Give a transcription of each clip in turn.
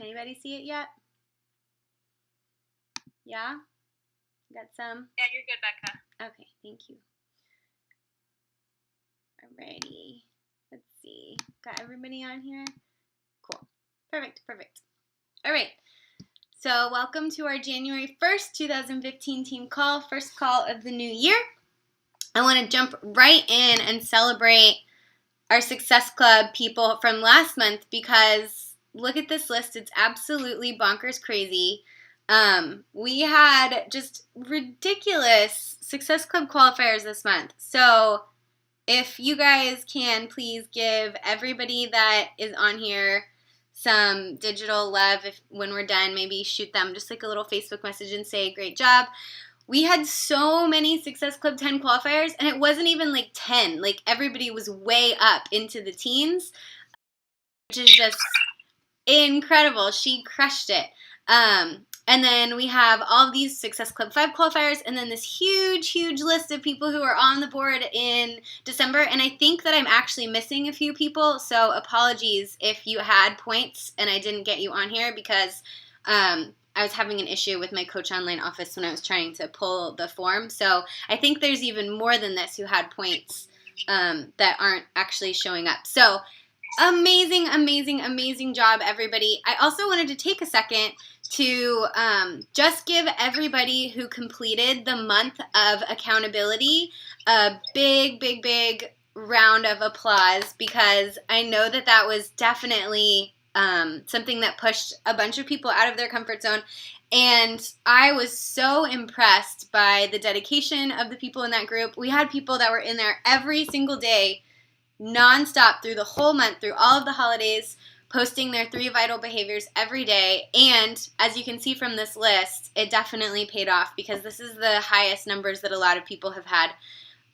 Anybody see it yet? Yeah? Got some? Yeah, you're good, Becca. Okay, thank you. Alrighty. Let's see. Got everybody on here? Cool. Perfect. All right. So welcome to our January 1st, 2015 team call, first call of the new year. I want to jump right in and celebrate our Success Club people from last month because look at this list. It's absolutely bonkers crazy. We had just ridiculous Success Club qualifiers this month. So if you guys can please give everybody that is on here some digital love, when we're done, maybe shoot them just like a little Facebook message and say, great job. We had so many Success Club 10 qualifiers, and it wasn't even like 10. Like, everybody was way up into the teens, which is just incredible. She crushed it. And then we have all of these Success Club 5 qualifiers, and then this huge list of people who are on the board in December. And I think that I'm actually missing a few people, so apologies if you had points and I didn't get you on here because I was having an issue with my Coach Online office when I was trying to pull the form. So I think there's even more than this who had points that aren't actually showing up. So amazing job, everybody. I also wanted to take a second to just give everybody who completed the month of accountability a big round of applause, because I know that that was definitely something that pushed a bunch of people out of their comfort zone. And I was so impressed by the dedication of the people in that group. We had people that were in there every single day, nonstop through the whole month, through all of the holidays, posting their 3 vital behaviors every day. And as you can see from this list, it definitely paid off because this is the highest numbers that a lot of people have had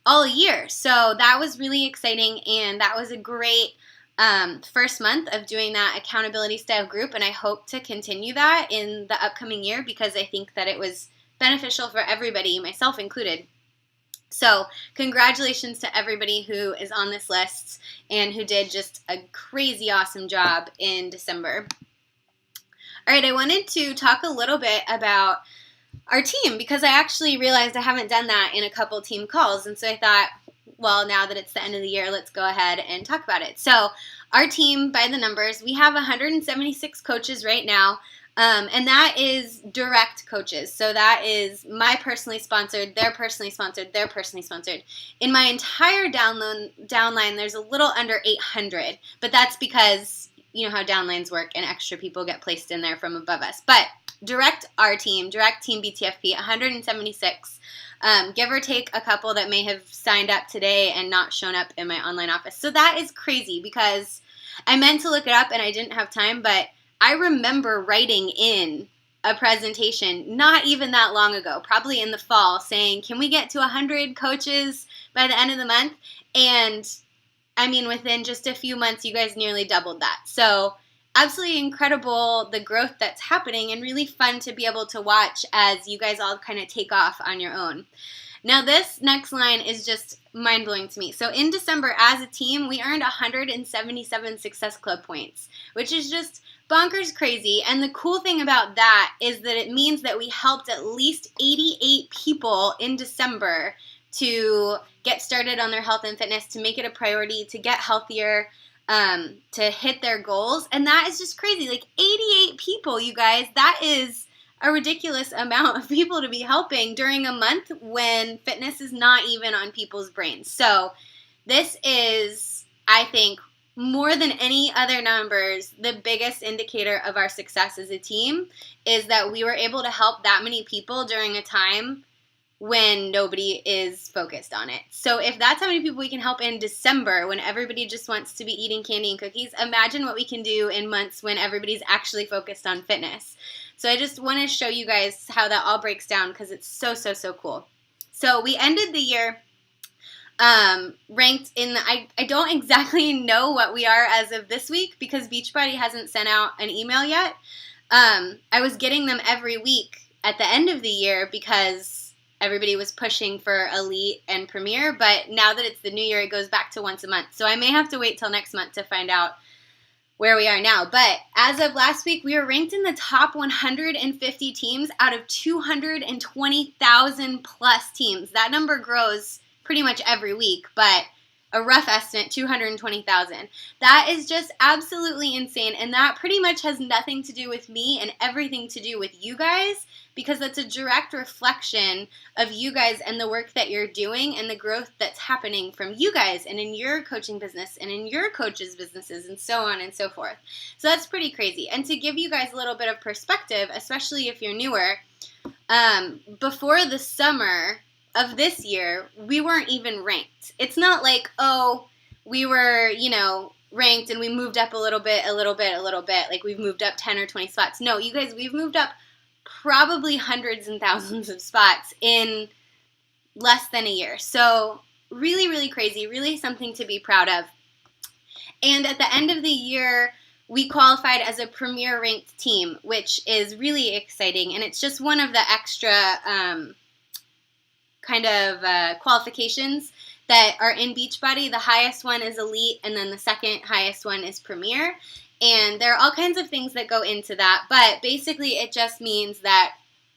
all year. So that was really exciting, and that was a great first month of doing that accountability style group, and I hope to continue that in the upcoming year because I think that it was beneficial for everybody, myself included. So congratulations to everybody who is on this list and who did just a crazy awesome job in December. All right, I wanted to talk a little bit about our team because I actually realized I haven't done that in a couple team calls, and so I thought, well, now that it's the end of the year, let's go ahead and talk about it. So our team, by the numbers, we have 176 coaches right now. And that is direct coaches. So that is my personally sponsored, their personally sponsored, their personally sponsored. In my entire downline, there's a little under 800, but that's because you know how downlines work and extra people get placed in there from above us. But direct our team, direct TeamBTFP, 176. Give or take a couple that may have signed up today and not shown up in my online office. So that is crazy because I meant to look it up and I didn't have time, but I remember writing in a presentation not even that long ago, probably in the fall, saying, can we get to 100 coaches by the end of the month? And I mean, within just a few months, you guys nearly doubled that. So absolutely incredible, the growth that's happening, and really fun to be able to watch as you guys all kind of take off on your own. Now, this next line is just mind-blowing to me. So in December, as a team, we earned 177 Success Club points, which is just bonkers crazy. And the cool thing about that is that it means that we helped at least 88 people in December to get started on their health and fitness, to make it a priority, to get healthier, to hit their goals. And that is just crazy. Like 88 people, you guys, that is a ridiculous amount of people to be helping during a month when fitness is not even on people's brains. So this is, I think, more than any other numbers, the biggest indicator of our success as a team is that we were able to help that many people during a time when nobody is focused on it. So if that's how many people we can help in December when everybody just wants to be eating candy and cookies, imagine what we can do in months when everybody's actually focused on fitness. So I just want to show you guys how that all breaks down because it's so cool. So we ended the year ranked in the, I don't exactly know what we are as of this week because Beachbody hasn't sent out an email yet. I was getting them every week at the end of the year because everybody was pushing for Elite and Premier, but now that it's the new year, it goes back to once a month. So I may have to wait till next month to find out where we are now. But as of last week, we were ranked in the top 150 teams out of 220,000 plus teams. That number grows pretty much every week, but a rough estimate, 220,000. That is just absolutely insane, and that pretty much has nothing to do with me and everything to do with you guys, because that's a direct reflection of you guys and the work that you're doing and the growth that's happening from you guys and in your coaching business and in your coaches' businesses and so on and so forth. So that's pretty crazy. And to give you guys a little bit of perspective, especially if you're newer, before the summer of this year, we weren't even ranked. It's not like, oh, we were, ranked and we moved up a little bit, like we've moved up 10 or 20 spots. No, you guys, we've moved up probably hundreds and thousands of spots in less than a year. So really, really crazy, really something to be proud of. And at the end of the year, we qualified as a premier ranked team, which is really exciting. And it's just one of the extra qualifications that are in Beachbody. The highest one is elite, and then the second highest one is premier. And there are all kinds of things that go into that, but basically it just means that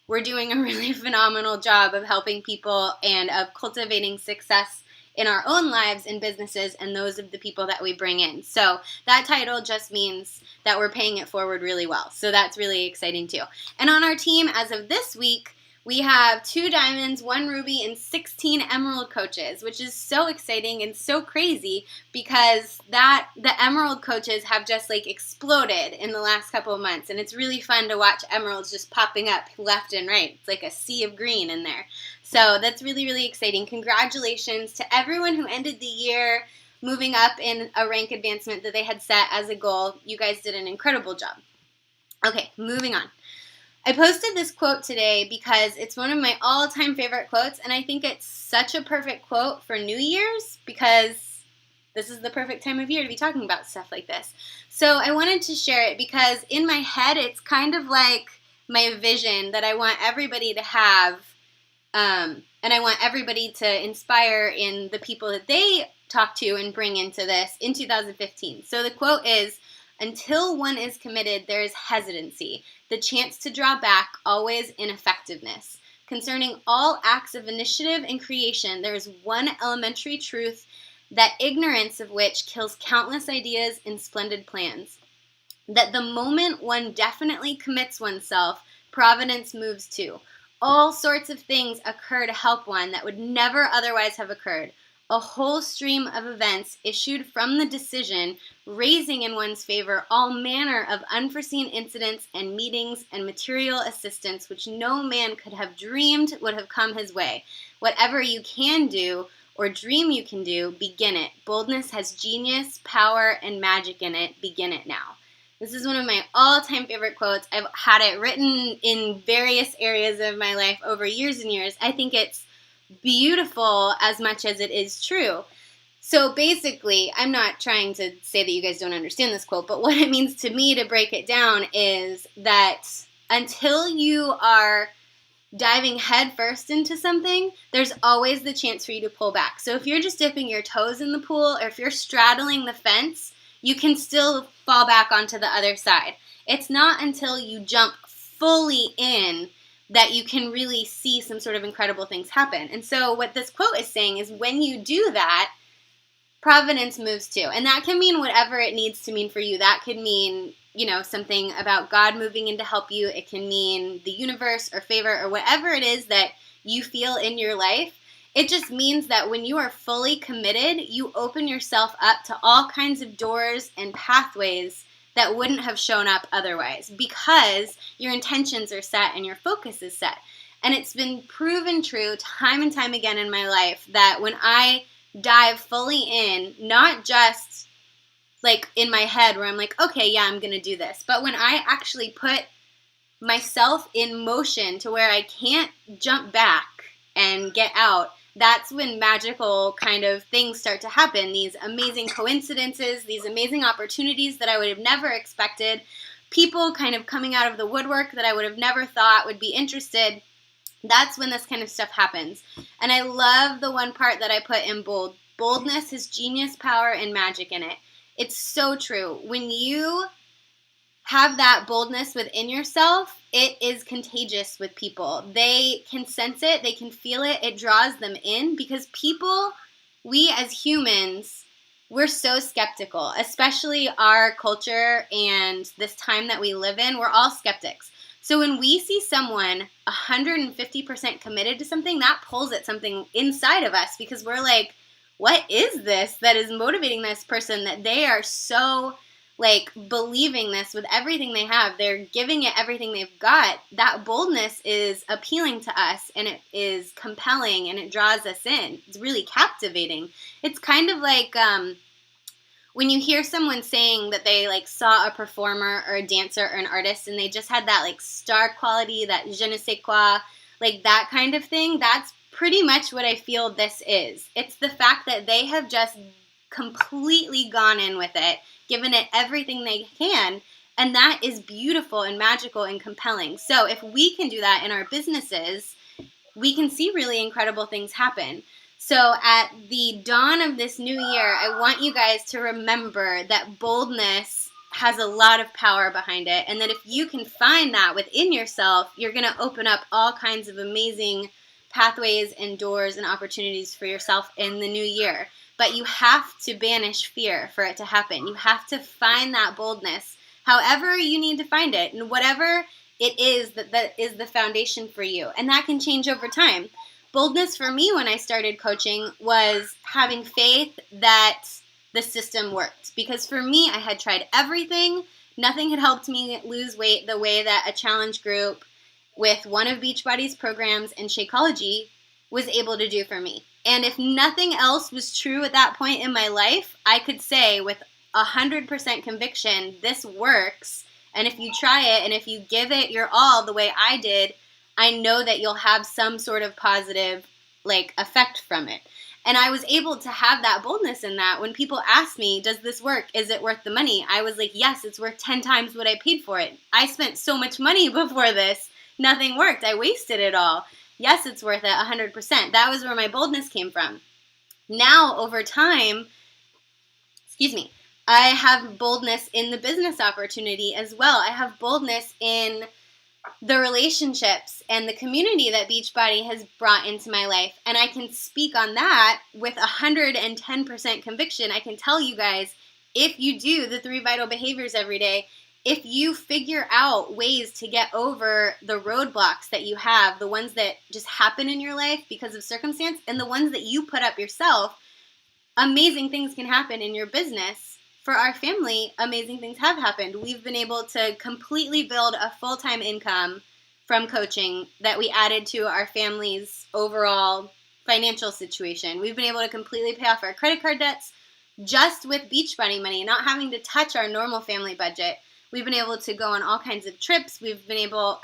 we're doing a really phenomenal job of helping people and of cultivating success in our own lives and businesses and those of the people that we bring in. So that title just means that we're paying it forward really well. So that's really exciting too. And on our team, as of this week, we have 2 diamonds, 1 ruby, and 16 emerald coaches, which is so exciting and so crazy because the emerald coaches have just exploded in the last couple of months, and it's really fun to watch emeralds just popping up left and right. It's like a sea of green in there. So that's really, really exciting. Congratulations to everyone who ended the year moving up in a rank advancement that they had set as a goal. You guys did an incredible job. Okay, moving on. I posted this quote today because it's one of my all-time favorite quotes, and I think it's such a perfect quote for New Year's because this is the perfect time of year to be talking about stuff like this. So I wanted to share it because in my head it's kind of like my vision that I want everybody to have, and I want everybody to inspire in the people that they talk to and bring into this in 2015. So the quote is, "Until one is committed, there is hesitancy, the chance to draw back, always ineffectiveness. Concerning all acts of initiative and creation, there is one elementary truth, that ignorance of which kills countless ideas and splendid plans. That the moment one definitely commits oneself, providence moves too. All sorts of things occur to help one that would never otherwise have occurred. A whole stream of events issued from the decision, raising in one's favor all manner of unforeseen incidents and meetings and material assistance which no man could have dreamed would have come his way. Whatever you can do or dream you can do, begin it. Boldness has genius, power, and magic in it. Begin it now." This is one of my all-time favorite quotes. I've had it written in various areas of my life over years and years. I think it's beautiful as much as it is true. So basically, I'm not trying to say that you guys don't understand this quote, but what it means to me to break it down is that until you are diving headfirst into something, there's always the chance for you to pull back. So if you're just dipping your toes in the pool or if you're straddling the fence, you can still fall back onto the other side. It's not until you jump fully in that you can really see some sort of incredible things happen. And so what this quote is saying is when you do that, providence moves too. And that can mean whatever it needs to mean for you. That could mean, something about God moving in to help you. It can mean the universe or favor or whatever it is that you feel in your life. It just means that when you are fully committed, you open yourself up to all kinds of doors and pathways that wouldn't have shown up otherwise because your intentions are set and your focus is set. And it's been proven true time and time again in my life that when I dive fully in, not just in my head where I'm okay, yeah, I'm going to do this, but when I actually put myself in motion to where I can't jump back and get out, that's when magical kind of things start to happen. These amazing coincidences, these amazing opportunities that I would have never expected, people kind of coming out of the woodwork that I would have never thought would be interested. That's when this kind of stuff happens. And I love the one part that I put in bold. Boldness has genius, power, and magic in it. It's so true. When you have that boldness within yourself, it is contagious with people. They can sense it, they can feel it, it draws them in, because people, we as humans, we're so skeptical, especially our culture and this time that we live in. We're all skeptics. So when we see someone 150% committed to something, that pulls at something inside of us, because we're like, what is this that is motivating this person, that they are so like believing this with everything they have? They're giving it everything they've got. That boldness is appealing to us, and it is compelling, and it draws us in. It's really captivating. It's kind of like when you hear someone saying that they like saw a performer or a dancer or an artist and they just had that like star quality, that je ne sais quoi, like that kind of thing. That's pretty much what I feel this is. It's the fact that they have just completely gone in with it, given it everything they can, and that is beautiful and magical and compelling. So if we can do that in our businesses, we can see really incredible things happen. So at the dawn of this new year, I want you guys to remember that boldness has a lot of power behind it, and that if you can find that within yourself, you're going to open up all kinds of amazing pathways and doors and opportunities for yourself in the new year. But you have to banish fear for it to happen. You have to find that boldness, however you need to find it, and whatever it is that is the foundation for you. And that can change over time. Boldness for me when I started coaching was having faith that the system worked. Because for me, I had tried everything. Nothing had helped me lose weight the way that a challenge group with one of Beachbody's programs and Shakeology was able to do for me. And if nothing else was true at that point in my life, I could say with 100% conviction, this works. And if you try it, and if you give it your all the way I did, I know that you'll have some sort of positive like effect from it. And I was able to have that boldness in that. When people ask me, does this work? Is it worth the money? I was like, yes, it's worth 10 times what I paid for it. I spent so much money before this. Nothing worked. I wasted it all. Yes, it's worth it 100%. That was where my boldness came from. Now, over time, I have boldness in the business opportunity as well. I have boldness in the relationships and the community that Beachbody has brought into my life. And I can speak on that with 110% conviction. I can tell you guys, if you do the 3 vital behaviors every day, if you figure out ways to get over the roadblocks that you have, the ones that just happen in your life because of circumstance, and the ones that you put up yourself, amazing things can happen in your business. For our family, amazing things have happened. We've been able to completely build a full-time income from coaching that we added to our family's overall financial situation. We've been able to completely pay off our credit card debts just with Beachbody money, not having to touch our normal family budget. We've been able to go on all kinds of trips. We've been able,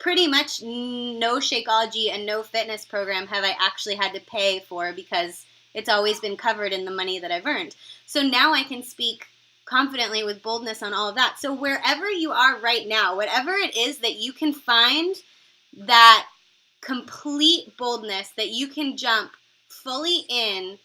pretty much no Shakeology and no fitness program have I actually had to pay for, because it's always been covered in the money that I've earned. So now I can speak confidently with boldness on all of that. So wherever you are right now, whatever it is that you can find that complete boldness, that you can jump fully in,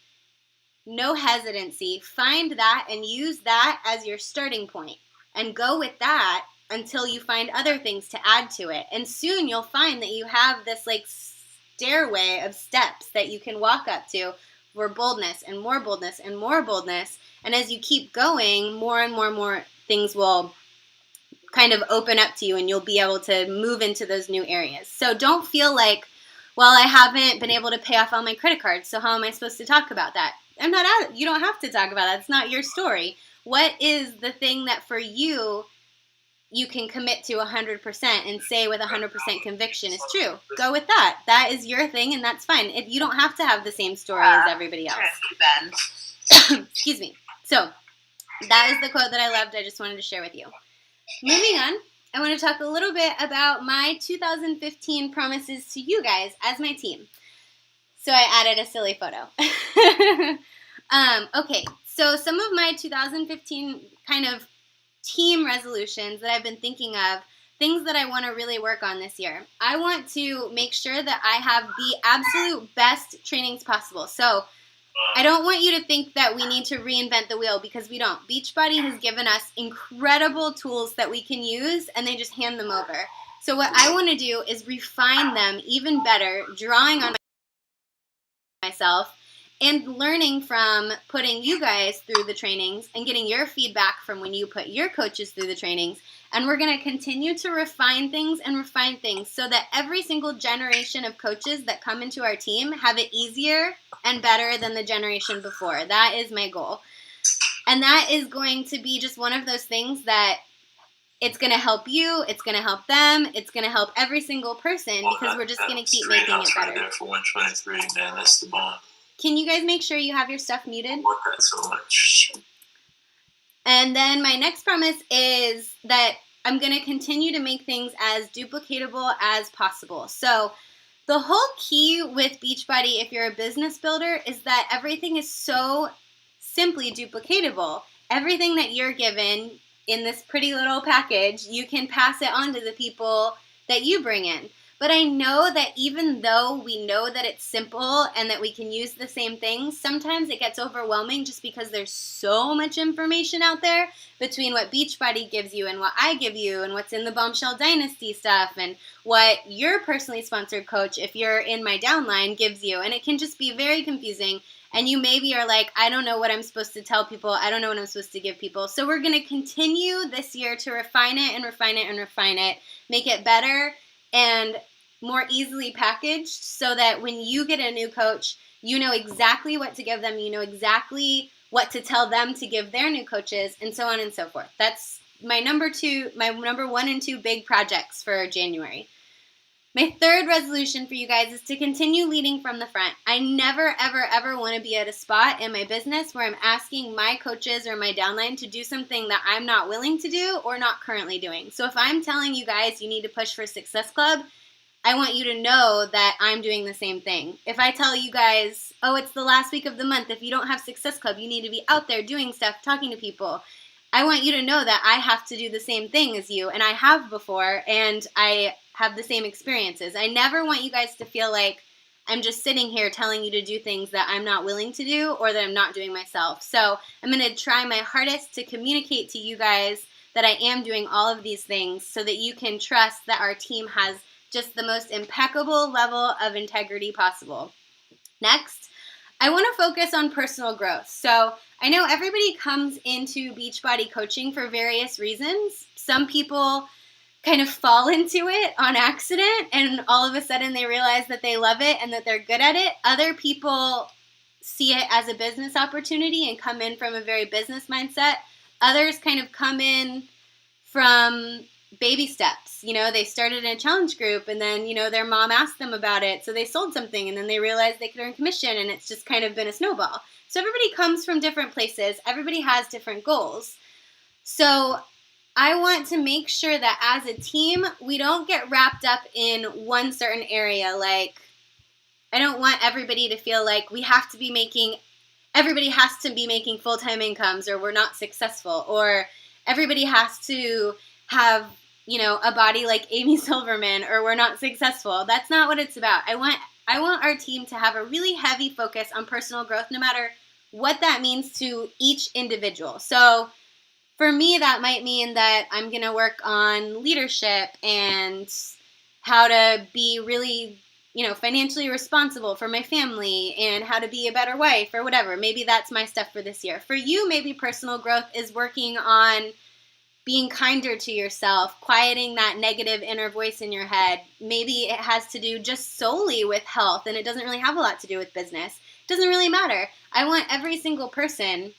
no hesitancy, find that and use that as your starting point. And go with that until you find other things to add to it. And soon you'll find that you have this like stairway of steps that you can walk up to for boldness and more boldness and more boldness. And as you keep going, more and more things will kind of open up to you, and you'll be able to move into those new areas. So don't feel like, well, I haven't been able to pay off all my credit cards, so how am I supposed to talk about that? You don't have to talk about that. It's not your story. What is the thing that for you can commit to 100% and say with 100% conviction is true? Go with that. That is your thing, and that's fine. You don't have to have the same story as everybody else. Excuse me. So that is the quote that I loved. I just wanted to share with you. Moving on, I want to talk a little bit about my 2015 promises to you guys as my team. So I added a silly photo. Okay, so some of my 2015 kind of team resolutions that I've been thinking of, things that I want to really work on this year. I want to make sure that I have the absolute best trainings possible. So I don't want you to think that we need to reinvent the wheel, because we don't. Beachbody has given us incredible tools that we can use, and they just hand them over. So what I want to do is refine them even better, drawing on myself and learning from putting you guys through the trainings and getting your feedback from when you put your coaches through the trainings. And we're going to continue to refine things so that every single generation of coaches that come into our team have it easier and better than the generation before. That is my goal. And that is going to be just one of those things that it's going to help you, it's going to help them, it's going to help every single person, because we're just going to keep making it better. Right there for 123, man, that's the bomb. Can you guys make sure you have your stuff muted? I want that so much. And then my next promise is that I'm going to continue to make things as duplicatable as possible. So the whole key with Beachbody, if you're a business builder, is that everything is so simply duplicatable. Everything that you're given in this pretty little package, you can pass it on to the people that you bring in. But I know that even though we know that it's simple and that we can use the same things, sometimes it gets overwhelming just because there's so much information out there between what Beachbody gives you and what I give you and what's in the Bombshell Dynasty stuff and what your personally sponsored coach, if you're in my downline, gives you. And it can just be very confusing. And you maybe are like, I don't know what I'm supposed to tell people. I don't know what I'm supposed to give people. So we're going to continue this year to refine it and refine it and refine it, make it better and more easily packaged so that when you get a new coach, you know exactly what to give them, you know exactly what to tell them to give their new coaches, and so on and so forth. That's my number 1 and 2 big projects for January. My third resolution for you guys is to continue leading from the front. I never, ever, ever want to be at a spot in my business where I'm asking my coaches or my downline to do something that I'm not willing to do or not currently doing. So if I'm telling you guys you need to push for Success Club, I want you to know that I'm doing the same thing. If I tell you guys, oh, it's the last week of the month, if you don't have Success Club, you need to be out there doing stuff, talking to people. I want you to know that I have to do the same thing as you, and I have before, and I have the same experiences. I never want you guys to feel like I'm just sitting here telling you to do things that I'm not willing to do or that I'm not doing myself. So I'm going to try my hardest to communicate to you guys that I am doing all of these things so that you can trust that our team has just the most impeccable level of integrity possible. Next, I want to focus on personal growth. So I know everybody comes into Beachbody coaching for various reasons. Some people kind of fall into it on accident and all of a sudden they realize that they love it and that they're good at it. Other people see it as a business opportunity and come in from a very business mindset. Others kind of come in from baby steps. You know, they started in a challenge group and then, you know, their mom asked them about it. So they sold something and then they realized they could earn commission and it's just kind of been a snowball. So everybody comes from different places. Everybody has different goals. So I want to make sure that as a team, we don't get wrapped up in one certain area. Like, I don't want everybody to feel like everybody has to be making full-time incomes or we're not successful, or everybody has to have, you know, a body like Amy Silverman or we're not successful. That's not what it's about. I want our team to have a really heavy focus on personal growth, no matter what that means to each individual. So for me, that might mean that I'm going to work on leadership and how to be really, you know, financially responsible for my family and how to be a better wife or whatever. Maybe that's my stuff for this year. For you, maybe personal growth is working on being kinder to yourself, quieting that negative inner voice in your head. Maybe it has to do just solely with health and it doesn't really have a lot to do with business. It doesn't really matter. I want every single person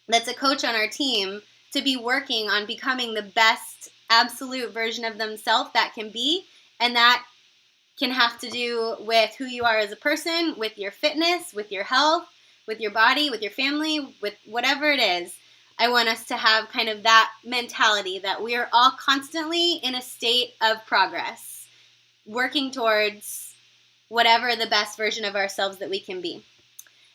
that's a coach on our team to be working on becoming the best absolute version of themselves that can be, and that can have to do with who you are as a person, with your fitness, with your health, with your body, with your family, with whatever it is. I want us to have kind of that mentality that we are all constantly in a state of progress, working towards whatever the best version of ourselves that we can be.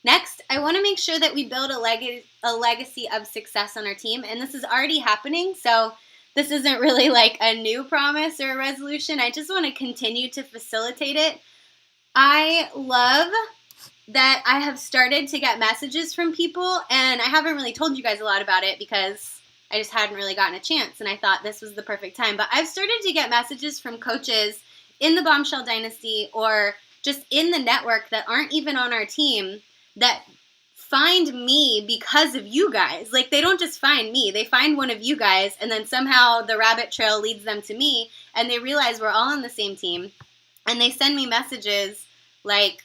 Next, I want to make sure that we build a legacy of success on our team, and this is already happening, so this isn't really like a new promise or a resolution. I just want to continue to facilitate it. I love that I have started to get messages from people, and I haven't really told you guys a lot about it because I just hadn't really gotten a chance, and I thought this was the perfect time. But I've started to get messages from coaches in the Bombshell Dynasty or just in the network that aren't even on our team that find me because of you guys. Like, they don't just find me. They find one of you guys, and then somehow the rabbit trail leads them to me, and they realize we're all on the same team. And they send me messages like,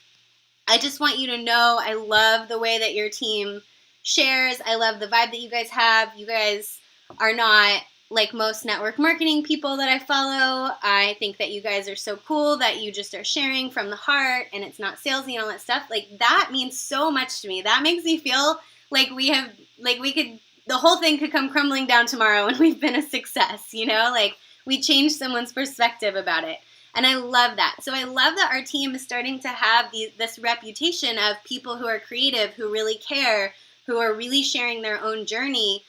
I just want you to know I love the way that your team shares. I love the vibe that you guys have. You guys are not like most network marketing people that I follow. I think that you guys are so cool that you just are sharing from the heart and it's not salesy and all that stuff. Like, that means so much to me. That makes me feel like the whole thing could come crumbling down tomorrow and we've been a success, you know? Like, we changed someone's perspective about it. And I love that. So I love that our team is starting to have this reputation of people who are creative, who really care, who are really sharing their own journey.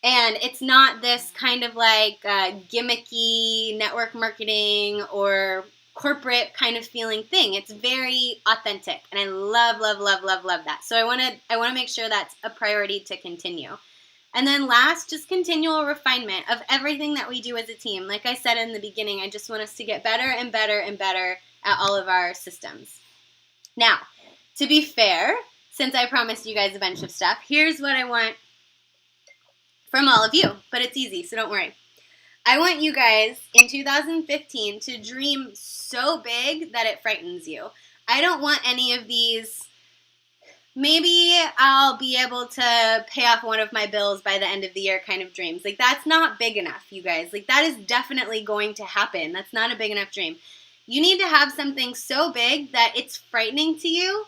And it's not this kind of like gimmicky network marketing or corporate kind of feeling thing. It's very authentic, and I love, love, love, love, love that. So I want to make sure that's a priority to continue. And then last, just continual refinement of everything that we do as a team. Like I said in the beginning, I just want us to get better and better and better at all of our systems. Now, to be fair, since I promised you guys a bunch of stuff, here's what I want from all of you, but it's easy, so don't worry. I want you guys in 2015 to dream so big that it frightens you. I don't want any of these, maybe I'll be able to pay off one of my bills by the end of the year kind of dreams. Like, that's not big enough, you guys. Like, that is definitely going to happen. That's not a big enough dream. You need to have something so big that it's frightening to you,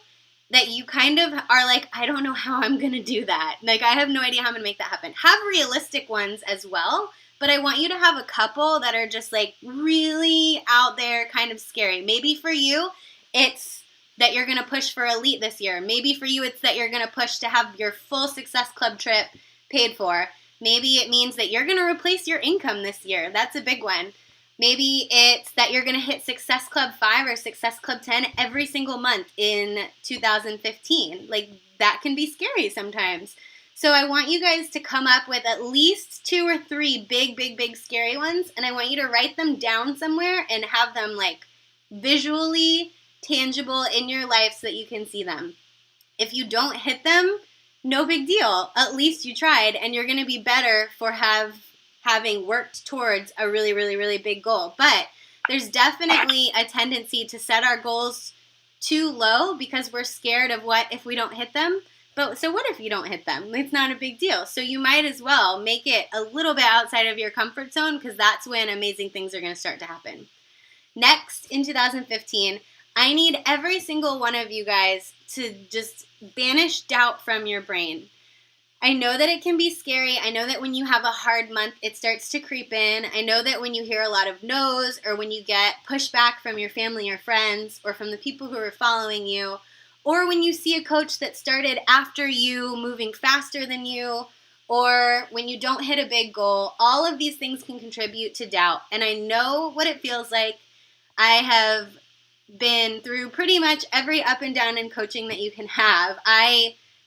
that you kind of are like, I don't know how I'm going to do that. Like, I have no idea how I'm going to make that happen. Have realistic ones as well, but I want you to have a couple that are just like really out there, kind of scary. Maybe for you, it's that you're going to push for Elite this year. Maybe for you, it's that you're going to push to have your full Success Club trip paid for. Maybe it means that you're going to replace your income this year. That's a big one. Maybe it's that you're going to hit Success Club 5 or Success Club 10 every single month in 2015. Like, that can be scary sometimes. So I want you guys to come up with at least 2 or 3 big, big, big scary ones, and I want you to write them down somewhere and have them, like, visually tangible in your life so that you can see them. If you don't hit them, no big deal. At least you tried, and you're going to be better for having worked towards a really, really, really big goal. But there's definitely a tendency to set our goals too low because we're scared of what if we don't hit them. But so what if you don't hit them? It's not a big deal. So you might as well make it a little bit outside of your comfort zone, because that's when amazing things are going to start to happen. Next, in 2015, I need every single one of you guys to just banish doubt from your brain. I know that it can be scary. I know that when you have a hard month, it starts to creep in. I know that when you hear a lot of no's, or when you get pushback from your family or friends, or from the people who are following you, or when you see a coach that started after you moving faster than you, or when you don't hit a big goal, all of these things can contribute to doubt. And I know what it feels like. I have been through pretty much every up and down in coaching that you can have.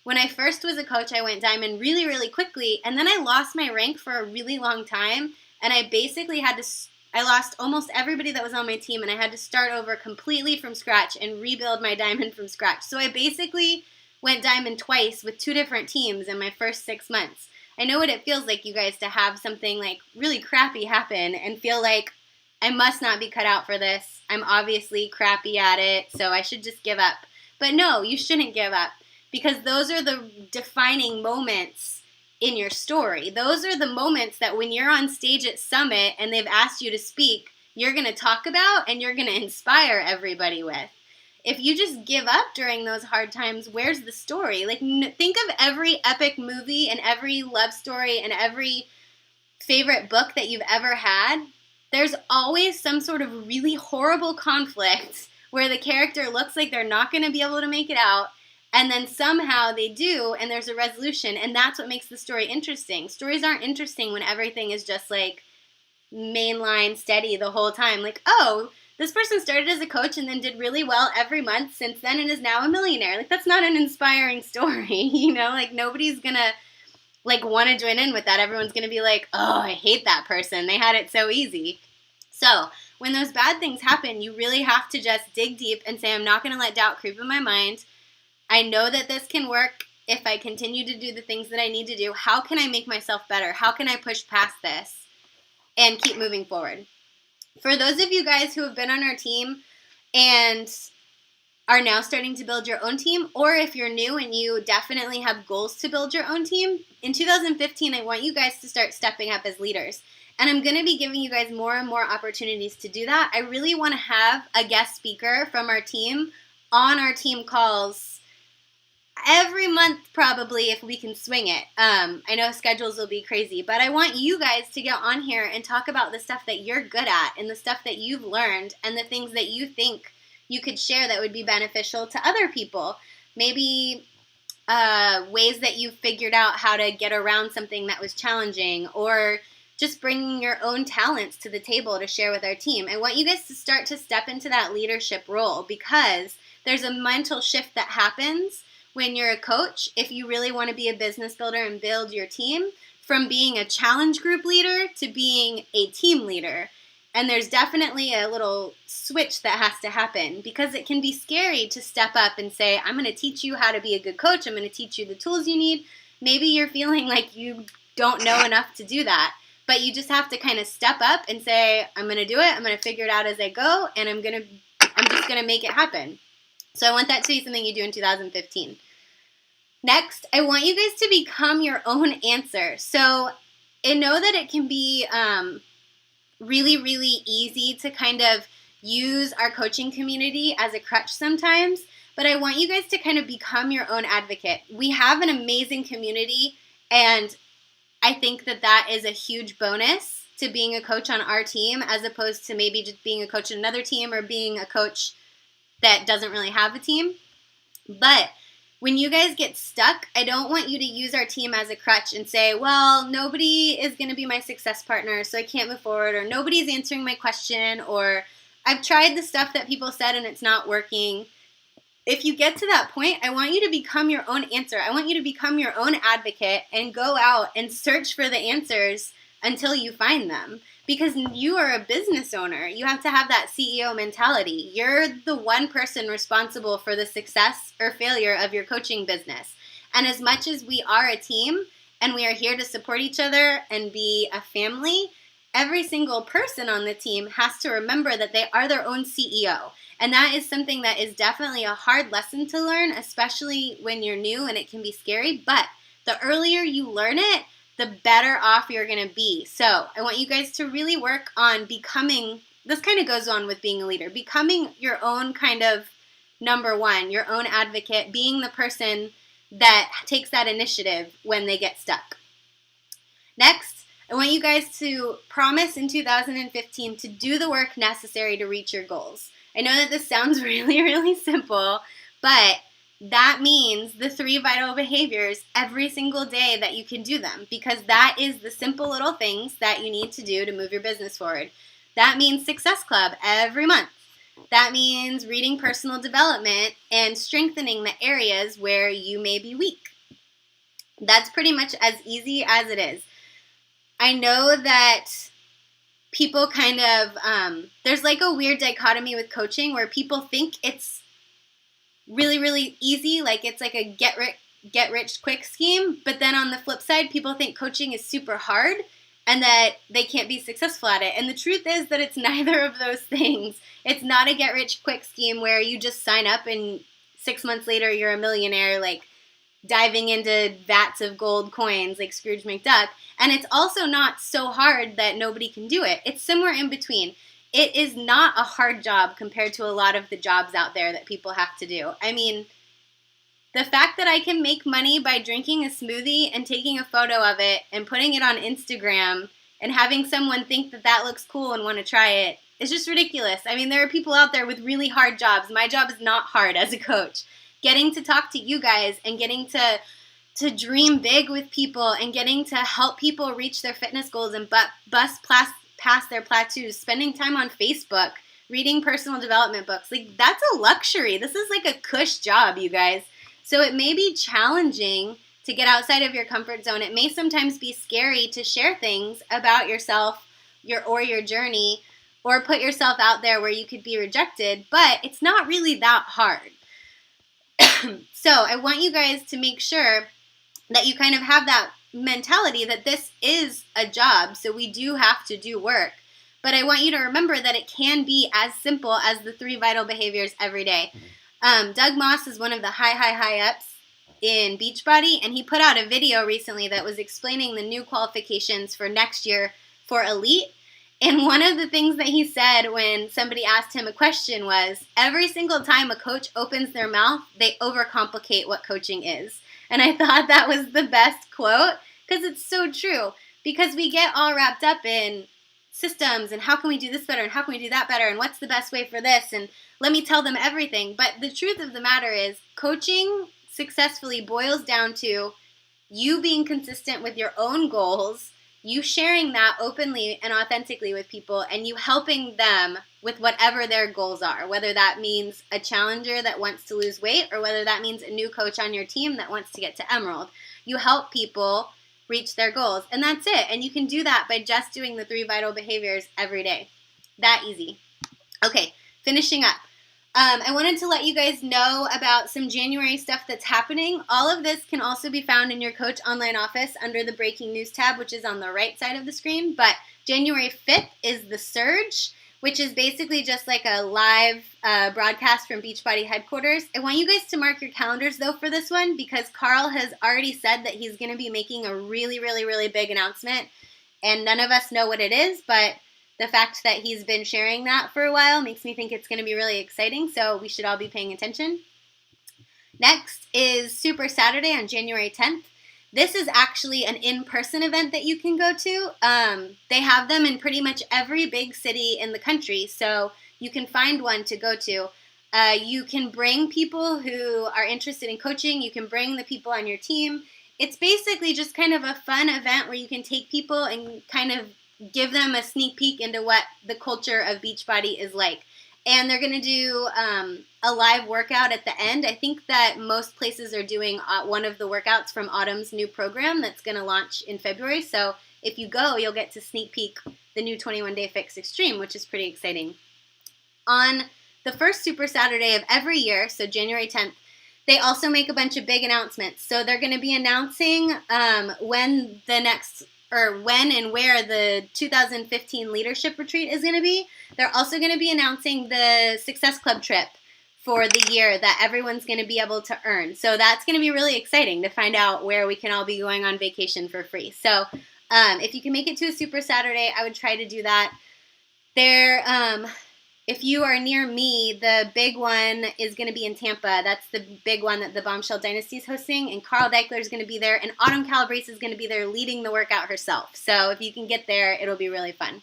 When I first was a coach, I went diamond really, really quickly, and then I lost my rank for a really long time, and I basically I lost almost everybody that was on my team, and I had to start over completely from scratch and rebuild my diamond from scratch. So I basically went diamond twice with 2 different teams in my first 6 months. I know what it feels like, you guys, to have something like really crappy happen and feel like I must not be cut out for this. I'm obviously crappy at it, so I should just give up. But no, you shouldn't give up. Because those are the defining moments in your story. Those are the moments that when you're on stage at Summit and they've asked you to speak, you're going to talk about and you're going to inspire everybody with. If you just give up during those hard times, where's the story? Like, think of every epic movie and every love story and every favorite book that you've ever had. There's always some sort of really horrible conflict where the character looks like they're not going to be able to make it out, and then somehow they do, and there's a resolution, and that's what makes the story interesting. Stories aren't interesting when everything is just like mainline steady the whole time. Like, oh, this person started as a coach and then did really well every month since then and is now a millionaire. Like, that's not an inspiring story, you know? Like, nobody's gonna, like, want to join in with that. Everyone's gonna be like, oh, I hate that person. They had it so easy. So when those bad things happen, you really have to just dig deep and say, I'm not gonna let doubt creep in my mind. I know that this can work if I continue to do the things that I need to do. How can I make myself better? How can I push past this and keep moving forward? For those of you guys who have been on our team and are now starting to build your own team, or if you're new and you definitely have goals to build your own team, in 2015, I want you guys to start stepping up as leaders. And I'm going to be giving you guys more and more opportunities to do that. I really want to have a guest speaker from our team on our team calls every month, probably, if we can swing it. I know schedules will be crazy, but I want you guys to get on here and talk about the stuff that you're good at and the stuff that you've learned and the things that you think you could share that would be beneficial to other people. Maybe ways that you've figured out how to get around something that was challenging, or just bringing your own talents to the table to share with our team. I want you guys to start to step into that leadership role, because there's a mental shift that happens when you're a coach, if you really want to be a business builder and build your team, from being a challenge group leader to being a team leader. And there's definitely a little switch that has to happen, because it can be scary to step up and say, I'm going to teach you how to be a good coach. I'm going to teach you the tools you need. Maybe you're feeling like you don't know enough to do that, but you just have to kind of step up and say, I'm going to do it. I'm going to figure it out as I go, and I'm just going to make it happen. So I want that to be something you do in 2015. Next, I want you guys to become your own answer. So I know that it can be really, really easy to kind of use our coaching community as a crutch sometimes, but I want you guys to kind of become your own advocate. We have an amazing community, and I think that that is a huge bonus to being a coach on our team, as opposed to maybe just being a coach on another team or being a coach that doesn't really have a team. But when you guys get stuck, I don't want you to use our team as a crutch and say, well, nobody is going to be my success partner, so I can't move forward, or nobody's answering my question, or I've tried the stuff that people said and it's not working. If you get to that point, I want you to become your own answer. I want you to become your own advocate and go out and search for the answers until you find them. Because you are a business owner. You have to have that CEO mentality. You're the one person responsible for the success or failure of your coaching business. And as much as we are a team and we are here to support each other and be a family, every single person on the team has to remember that they are their own CEO. And that is something that is definitely a hard lesson to learn, especially when you're new and it can be scary. But the earlier you learn it, the better off you're going to be. So I want you guys to really work on becoming, this kind of goes on with being a leader, becoming your own kind of number one, your own advocate, being the person that takes that initiative when they get stuck. Next, I want you guys to promise in 2015 to do the work necessary to reach your goals. I know that this sounds really, really simple, but that means the 3 vital behaviors every single day that you can do them, because that is the simple little things that you need to do to move your business forward. That means Success Club every month. That means reading personal development and strengthening the areas where you may be weak. That's pretty much as easy as it is. I know that people kind of, there's like a weird dichotomy with coaching where people think it's really, really easy, like it's like a get rich quick scheme, but then on the flip side, people think coaching is super hard and that they can't be successful at it. And the truth is that it's neither of those things. It's not a get rich quick scheme where you just sign up and 6 months later you're a millionaire, like diving into vats of gold coins like Scrooge McDuck. And it's also not so hard that nobody can do it. It's somewhere in between. It is not a hard job compared to a lot of the jobs out there that people have to do. I mean, the fact that I can make money by drinking a smoothie and taking a photo of it and putting it on Instagram and having someone think that that looks cool and want to try it is just ridiculous. I mean, there are people out there with really hard jobs. My job is not hard as a coach. Getting to talk to you guys and getting to dream big with people and getting to help people reach their fitness goals and bust past their plateaus, spending time on Facebook, reading personal development books. Like, that's a luxury. This is like a cush job, you guys. So it may be challenging to get outside of your comfort zone. It may sometimes be scary to share things about yourself, your journey, or put yourself out there where you could be rejected, but it's not really that hard. So I want you guys to make sure that you kind of have that mentality that this is a job, so we do have to do work. But I want you to remember that it can be as simple as the 3 vital behaviors every day. Doug Moss is one of the high ups in Beachbody, and he put out a video recently that was explaining the new qualifications for next year for Elite. And one of the things that he said when somebody asked him a question was, every single time a coach opens their mouth, they overcomplicate what coaching is. And I thought that was the best quote, because it's so true. Because we get all wrapped up in systems and how can we do this better and how can we do that better and what's the best way for this and let me tell them everything. But the truth of the matter is, coaching successfully boils down to you being consistent with your own goals, you sharing that openly and authentically with people, and you helping them with whatever their goals are, whether that means a challenger that wants to lose weight or whether that means a new coach on your team that wants to get to Emerald. You help people reach their goals, and that's it. And you can do that by just doing the 3 vital behaviors every day. That easy. Okay, finishing up. I wanted to let you guys know about some January stuff that's happening. All of this can also be found in your Coach Online office under the Breaking News tab, which is on the right side of the screen. But January 5th is the Surge, which is basically just like a live broadcast from Beachbody headquarters. I want you guys to mark your calendars, though, for this one, because Carl has already said that he's going to be making a really, really, really big announcement, and none of us know what it is, but the fact that he's been sharing that for a while makes me think it's going to be really exciting, so we should all be paying attention. Next is Super Saturday on January 10th. This is actually an in-person event that you can go to. They have them in pretty much every big city in the country, so you can find one to go to. You can bring people who are interested in coaching. You can bring the people on your team. It's basically just kind of a fun event where you can take people and kind of give them a sneak peek into what the culture of Beachbody is like. And they're going to do a live workout at the end. I think that most places are doing one of the workouts from Autumn's new program that's going to launch in February. So if you go, you'll get to sneak peek the new 21-Day Fix Extreme, which is pretty exciting. On the first Super Saturday of every year, so January 10th, they also make a bunch of big announcements. So they're going to be announcing when and where the 2015 Leadership Retreat is going to be. They're also going to be announcing the Success Club trip for the year that everyone's going to be able to earn. So that's going to be really exciting to find out where we can all be going on vacation for free. So if you can make it to a Super Saturday, I would try to do that. If you are near me, the big one is going to be in Tampa. That's the big one that the Bombshell Dynasty is hosting, and Carl Deichler is going to be there, and Autumn Calabrese is going to be there leading the workout herself. So if you can get there, it'll be really fun.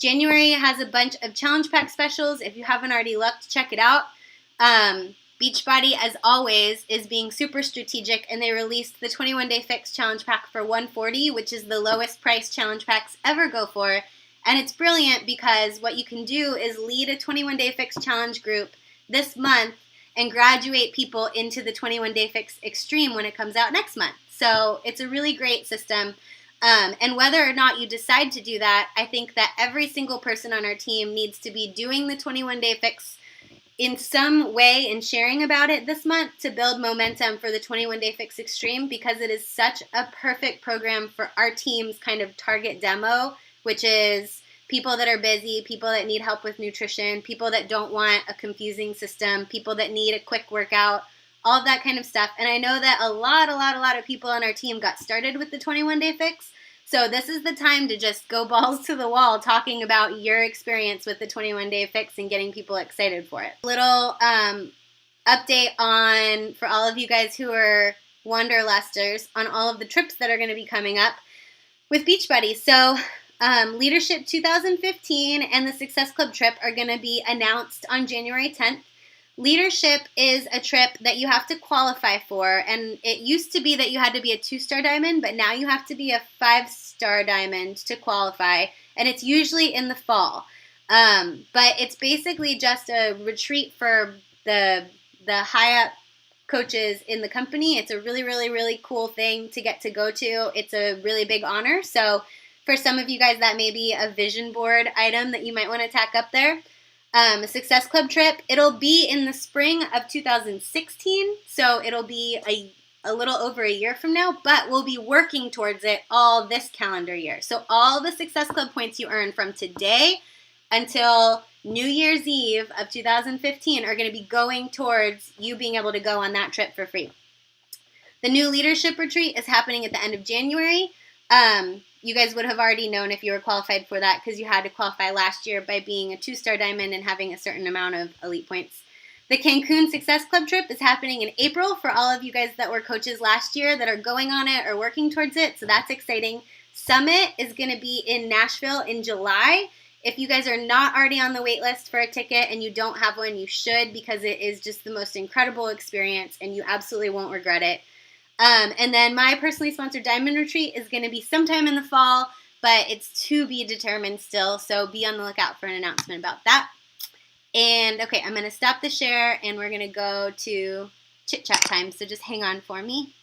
January has a bunch of challenge pack specials. If you haven't already looked, check it out. Beachbody, as always, is being super strategic, and they released the 21-Day Fix challenge pack for $140, which is the lowest price challenge packs ever go for. And it's brilliant because what you can do is lead a 21-Day Fix challenge group this month and graduate people into the 21-Day Fix Extreme when it comes out next month. So it's a really great system. And whether or not you decide to do that, I think that every single person on our team needs to be doing the 21-Day Fix in some way and sharing about it this month to build momentum for the 21-Day Fix Extreme, because it is such a perfect program for our team's kind of target demo, which is people that are busy, people that need help with nutrition, people that don't want a confusing system, people that need a quick workout, all of that kind of stuff. And I know that a lot of people on our team got started with the 21-Day Fix. So this is the time to just go balls to the wall talking about your experience with the 21-Day Fix and getting people excited for it. Little update on, for all of you guys who are wanderlusters, on all of the trips that are going to be coming up with Beachbody. So Leadership 2015 and the Success Club trip are going to be announced on January 10th. Leadership is a trip that you have to qualify for, and it used to be that you had to be a 2-star diamond, but now you have to be a 5-star diamond to qualify, and it's usually in the fall. But it's basically just a retreat for the high up coaches in the company. It's a really, really, really cool thing to get to go to. It's a really big honor. So for some of you guys, that may be a vision board item that you might want to tack up there. A Success Club trip. It'll be in the spring of 2016, so it'll be a little over a year from now, but we'll be working towards it all this calendar year. So all the Success Club points you earn from today until New Year's Eve of 2015 are going to be going towards you being able to go on that trip for free. The new leadership retreat is happening at the end of January. You guys would have already known if you were qualified for that because you had to qualify last year by being a 2-star diamond and having a certain amount of elite points. The Cancun Success Club trip is happening in April for all of you guys that were coaches last year that are going on it or working towards it, so that's exciting. Summit is going to be in Nashville in July. If you guys are not already on the wait list for a ticket and you don't have one, you should, because it is just the most incredible experience and you absolutely won't regret it. And then my personally sponsored Diamond Retreat is going to be sometime in the fall, but it's to be determined still, so be on the lookout for an announcement about that. And, okay, I'm going to stop the share, and we're going to go to chit-chat time, so just hang on for me.